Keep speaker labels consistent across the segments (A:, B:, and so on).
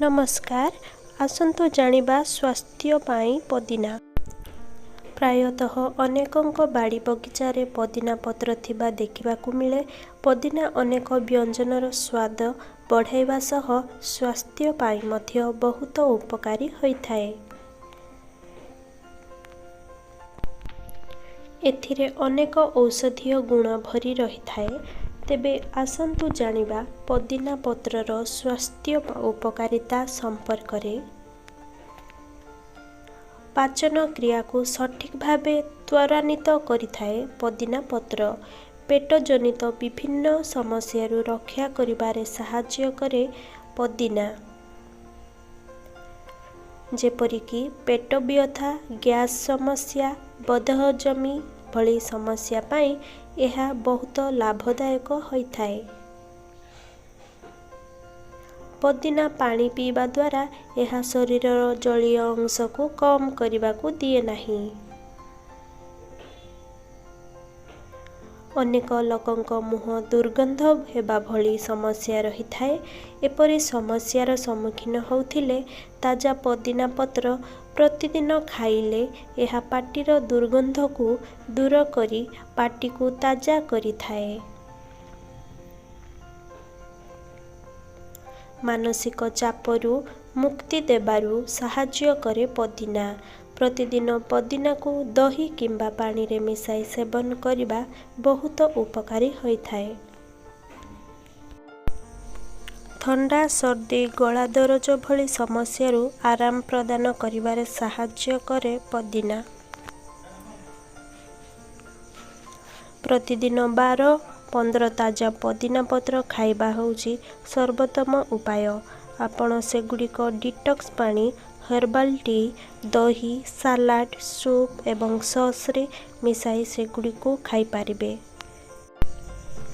A: नमस्कार। आसंतु जानिबा स्वास्थ्य पाई पुदीना। प्रायतः अनेकंक बाड़ी बगीचारे पुदीना पत्र थिबा देखिबाकु मिले। पुदीना अनेक व्यंजनर स्वाद बढ़ाइबा सह स्वास्थ्य पाई मध्य बहुत उपकारी होइथाए। एथिरे अनेक औषधीय गुण भरी रहिथाए। तेबे आसंतु जानिबा पुदीना पत्रर स्वास्थ्य उपकारिता संपर्क रे। पाचन क्रिया को सठिक भावे त्वरान्वित करिथाए। पुदीना पत्र पेट जनित विभिन्न समस्यारू रक्षा करिबारे सहाय्य करे। पुदीना जेपरिकी पेट व्यथा, गैस समस्या, बदहजमी भली समस्या पाई यह बहुत लाभदायक होइथाए। पुदीना पानी पीवा द्वारा यह शरीरर जलीय अंश को कम करने को दिए नहीं। अनेक लोकंक मुह दुर्गंध हेबा भली समस्या रही थाए। एपरी समस्यार सम्मुखीन होउथिले ताजा पुदीना पत्र प्रतिदिन खाइले यह पाटीर दुर्गंध को दूर करी पाटी को ताजा करी थाए। मानसिक चापरू मुक्ति देबारू सहाय्य करे पुदीना। प्रतिदिन पुदीना को दही किंबा पानी रे मिसाई सेवन करिबा बहुत उपकारी होइथाए। ठंडा सर्दी गला दरज भली समस्यारू आराम प्रदान करिबारे सहाय्य करे पुदीना। प्रतिदिन 12-15 ताजा पुदीना पत्र खाइबा होउची सर्वोत्तम उपाय। आपण सेगुड़िक डिटॉक्स पानी, हर्बल टी, दही, सलाड, सूप एवं सॉस रे मिसाई सेगुड़िक खाई पारिबे।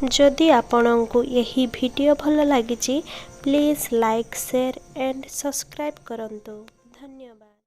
A: जदि आपनकु यही वीडियो भल लागिची please like, share and subscribe करंतु। धन्यवाद।